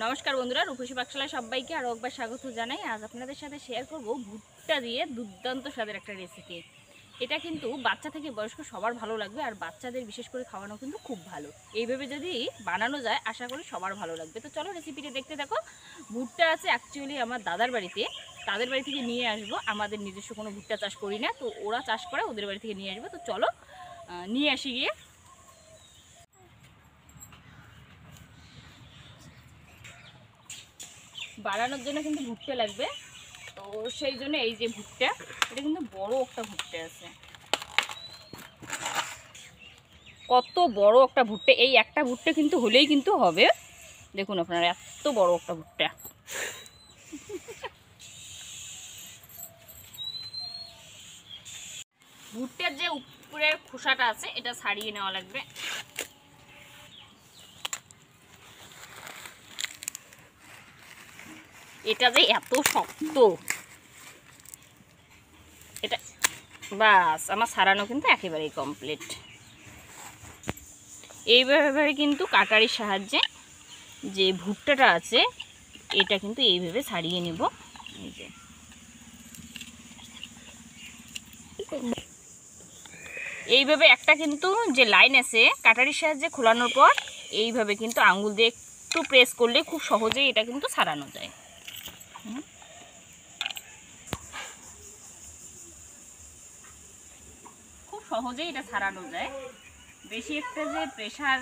নমস্কার বন্ধুরা, রূপসী পাকশালায় সবাইকে আরও একবার স্বাগত জানাই। আজ আপনাদের সাথে শেয়ার করব ভুট্টা দিয়ে দুর্দান্ত স্বাদের একটা রেসিপি। এটা কিন্তু বাচ্চা থেকে বয়স্ক সবার ভালো লাগবে, আর বাচ্চাদের বিশেষ করে খাওয়ানো কিন্তু খুব ভালো। এইভাবে যদি বানানো যায় আশা করি সবার ভালো লাগবে। তো চলো রেসিপিটা দেখতে থাকো। ভুট্টা আছে অ্যাকচুয়ালি আমার দাদার বাড়িতে, তাদের বাড়ি থেকে নিয়ে আসবো। আমাদের নিজস্ব কোনো ভুট্টা চাষ করি না, তো ওরা চাষ করে, ওদের বাড়ি থেকে নিয়ে আসবো। তো চলো নিয়ে আসি গিয়ে। বানানোর জন্য কিন্তু ভুট্টা লাগবে, তো সেই জন্য এই যে ভুট্টা, এটা কিন্তু বড় একটা ভুট্টা আছে। কত বড় একটা ভুট্টা! এই একটা ভুট্টা কিন্তু হলেই কিন্তু হবে। দেখুন আপনারা, এত বড় একটা ভুট্টা। ভুট্টার যে উপরের খোসাটা আছে এটা ছাড়িয়ে নেওয়া লাগবে। এটা যে এত শক্ত, এটা বাস আমার ছাড়ানো কিন্তু একেবারেই কমপ্লিট। এইভাবে কিন্তু কাটারির সাহায্যে যে ভুট্টাটা আছে এটা কিন্তু এইভাবে ছাড়িয়ে নেব। এই যে এইভাবে একটা কিন্তু যে লাইন আছে কাটারির সাহায্যে খোলানোর পর এইভাবে কিন্তু আঙ্গুল দিয়ে একটু প্রেস করলে খুব সহজেই এটা কিন্তু ছাড়ানো যায়। খুব সহজেই এটা ছাড়ানো যায়, বেশি একটা যে প্রেসার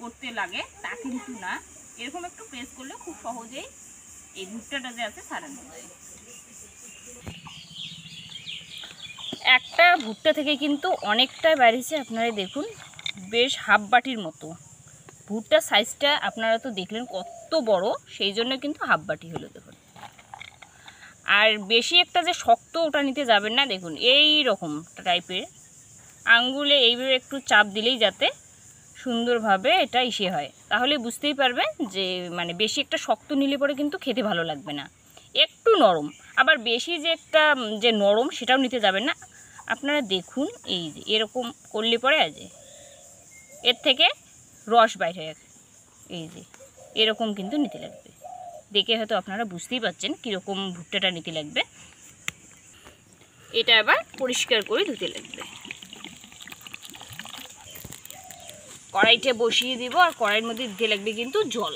করতে লাগে তা কিন্তু না। এরকম একটু প্রেস করলে খুব সহজেই এই ভুট্টাটা যে আছে ছাড়ানো যায়। একটা ভুট্টা থেকে কিন্তু অনেকটাই বেরিয়েছে, আপনারা দেখুন বেশ হাফ বাটির মতো। ভুট্টার সাইজটা আপনারা তো দেখলেন কত বড়, সেই জন্য কিন্তু হাফ বাটি হলো। দেখুন, আর বেশি একটা যে শক্ত ওটা নিতে যাবেন না। দেখুন এই রকম টাইপের আঙ্গুলে এইভাবে একটু চাপ দিলেই যাতে সুন্দরভাবে এটা ইসে হয়, তাহলে বুঝতেই পারবেন যে মানে বেশি একটা শক্ত নিলে পরে কিন্তু খেতে ভালো লাগবে না। একটু নরম, আবার বেশি যে একটা যে নরম সেটাও নিতে যাবেন না। আপনারা দেখুন এই যে এরকম করলে পরে আছে এর থেকে রস বাইরে, এই যে এরকম কিন্তু নিতে লাগবে। দেখে হয়তো আপনারা বুঝতেই পারছেন কীরকম ভুট্টাটা নিতে লাগবে। এটা আবার পরিষ্কার করে ধুতে লাগবে। কড়াইটা বসিয়ে দিব, আর কড়াইয়ের মধ্যে দিতে লাগবে কিন্তু জল।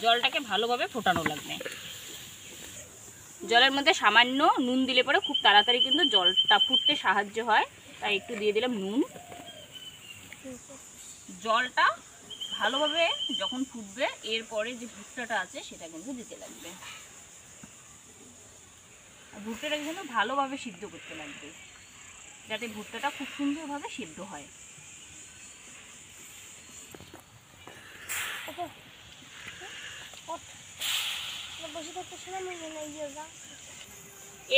জলটাকে ভালোভাবে ফোটানো লাগবে। জলের মধ্যে সামান্য নুন দিলে পরে খুব তাড়াতাড়ি কিন্তু জলটা ফুটতে সাহায্য হয়, তাই একটু দিয়ে দিলাম নুন। জলটা ভালোভাবে যখন ফুটবে এরপরে যে ভুট্টাটা আছে সেটা কিন্তু দিতে লাগবে। ভুট্টাটাকে কিন্তু ভালোভাবে সিদ্ধ করতে লাগবে, যাতে ভুট্টাটা খুব সুন্দরভাবে সিদ্ধ হয়।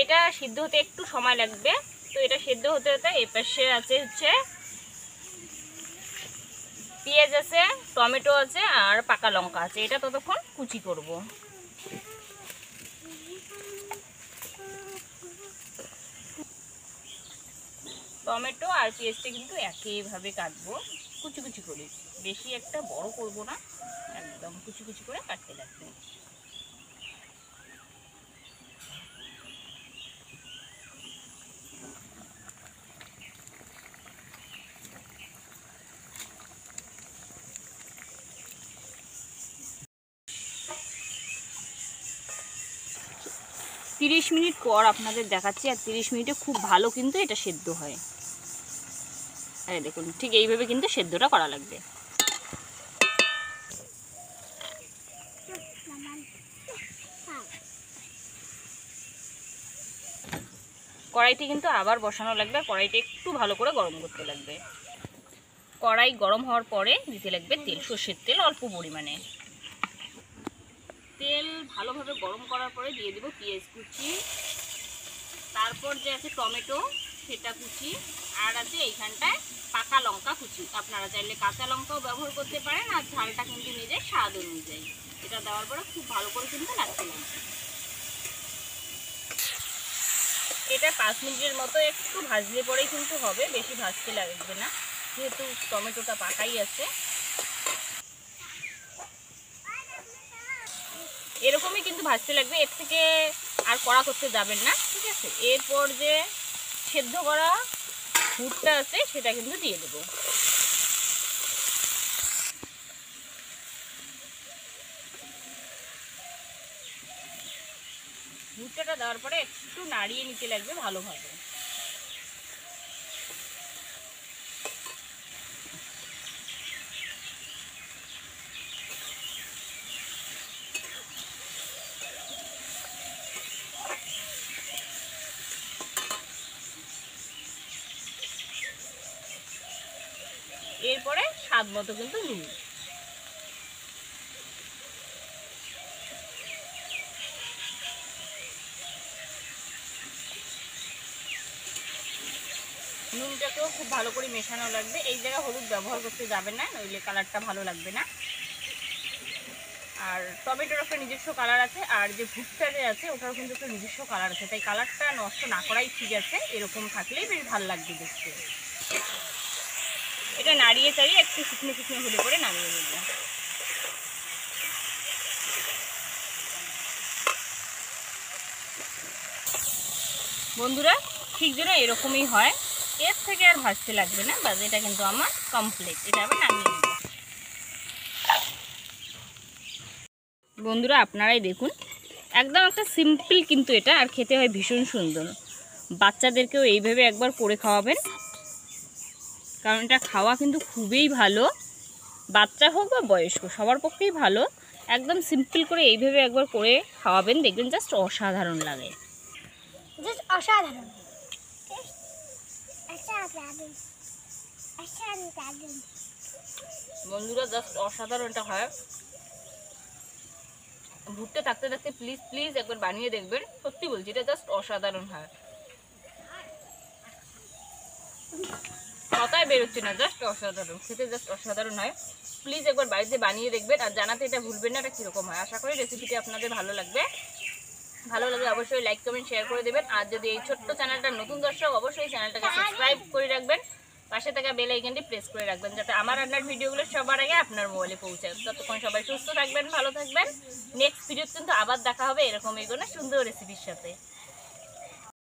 এটা সিদ্ধ হতে একটু সময় লাগবে, তো এটা সিদ্ধ হতে হতে এই পাশে আছে হচ্ছে পেঁয়াজ আছে, টমেটো আছে, আর পাকা লঙ্কা আছে। এটা ততক্ষণ কুচি করব। টমেটো আর পেঁয়াজটা কিন্তু একইভাবে কাটবো, কুচি কুচি করে, বেশি একটা বড় করব না, একদম কুচি কুচি করে কাটতে লাগবে। 30 মিনিট পর আপনাদের দেখাচ্ছি, আর 30 মিনিটে খুব ভালো কিন্তু এটা সেদ্ধ হয়। এই দেখুন ঠিক এইভাবে কিন্তু সেদ্ধটা করা লাগবে। কড়াইটি কিন্তু আবার বসানো লাগবে, কড়াইটা একটু ভালো করে গরম করতে লাগবে। কড়াই গরম হওয়ার পরে দিতে লাগবে তেল, সর্ষের তেল অল্প পরিমাণে। তেল ভালোভাবে গরম করার পরে দিয়ে দেব পেঁয়াজ কুচি, তারপর যে আছে টমেটো সেটা কুচি, আর আছে এইখানটায় পাকা লঙ্কা কুচি। আপনারা চাইলে কাঁচা লঙ্কাও ব্যবহার করতে পারেন, আর ঝালটা কিন্তু নিজের স্বাদ অনুযায়ী। এটা দেওয়ার পরে খুব ভালো করে কিন্তু নাড়তে লাগবে। এটা 5 মিনিটের মতো একটু ভাজলে পরেই কিন্তু হবে, বেশি ভাজতে লাগবে না। যেহেতু টমেটোটা পাকাই আছে। এরকমই কিন্তু ভাজতে লাগবে, এর থেকে আর কড়া করতে যাবেন না, ঠিক আছে। এরপর যে সেদ্ধ করা ভুট্টা আছে সেটা কিন্তু দিয়ে দেবো। ভুট্টাটা দেওয়ার পরে একটু নাড়িয়ে নিতে লাগবে ভালোভাবে। এরপরে স্বাদ মতো কিন্তু নুন। নুনটাকেও খুব ভালো করে মেশানো লাগবে। এই জায়গায় হলুদ ব্যবহার করতে যাবেন না, নইলে কালারটা ভালো লাগবে না। আর টমেটোর একটা নিজস্ব কালার আছে, আর যে ভুট্টা যে আছে ওটারও কিন্তু একটা নিজস্ব কালার আছে, তাই কালারটা নষ্ট না করাই ঠিক আছে। এরকম থাকলেই বেশ ভালো লাগবে দেখতে। এটা নাড়িয়ে চাড়িয়ে একটু শুকনো শুকনো হলে করে নামিয়ে নেব। বন্ধুরা ঠিক যেন এরকমই হয়, এর থেকে আর ভাজতে লাগবে না। বাস এটা কিন্তু আমার কমপ্লিট, এটা আবার নামিয়ে নেব। বন্ধুরা আপনারাই দেখুন, একদম একটা সিম্পল কিন্তু এটা, আর খেতে হয় ভীষণ সুন্দর। বাচ্চাদেরকেও এইভাবে একবার করে খাওয়াবেন, কারণ এটা খাওয়া কিন্তু খুবই ভালো, বাচ্চা হোক বা বয়স্ক সবার পক্ষেই ভালো। একদম সিম্পল করে এইভাবে একবার করে খাওয়াবেন, দেখবেন জাস্ট অসাধারণ লাগে। জাস্ট অসাধারণ। বন্ধুরা জাস্ট অসাধারণ এটা হয়। ভুট্টা থাকতে থাকতে প্লিজ প্লিজ একবার বানিয়ে দেখবেন, সত্যি বলছি এটা জাস্ট অসাধারণ হয়। কথায় বেরোচ্ছে না, জাস্ট অসাধারণ, খেতে জাস্ট অসাধারণ হয়। প্লিজ একবার বাড়িতে বানিয়ে দেখবেন, আর জানাতে এটা ভুলবেন না এটা কীরকম হয়। আশা করি রেসিপিটি আপনাদের ভালো লাগবে। ভালো লাগলে অবশ্যই লাইক কমেন্ট শেয়ার করে দেবেন। আর যদি এই ছোট্ট চ্যানেলটা নতুন দর্শক, অবশ্যই চ্যানেলটাকে সাবস্ক্রাইব করে রাখবেন, পাশে থাকা বেল আইকনটি প্রেস করে রাখবেন, যাতে আমার রান্নার ভিডিওগুলো সবার আগে আপনার মোবাইলে পৌঁছায়। ততক্ষণ সবাই সুস্থ থাকবেন, ভালো থাকবেন। নেক্সট ভিডিওতে কিন্তু আবার দেখা হবে এরকমই কোনো সুন্দর রেসিপির সাথে।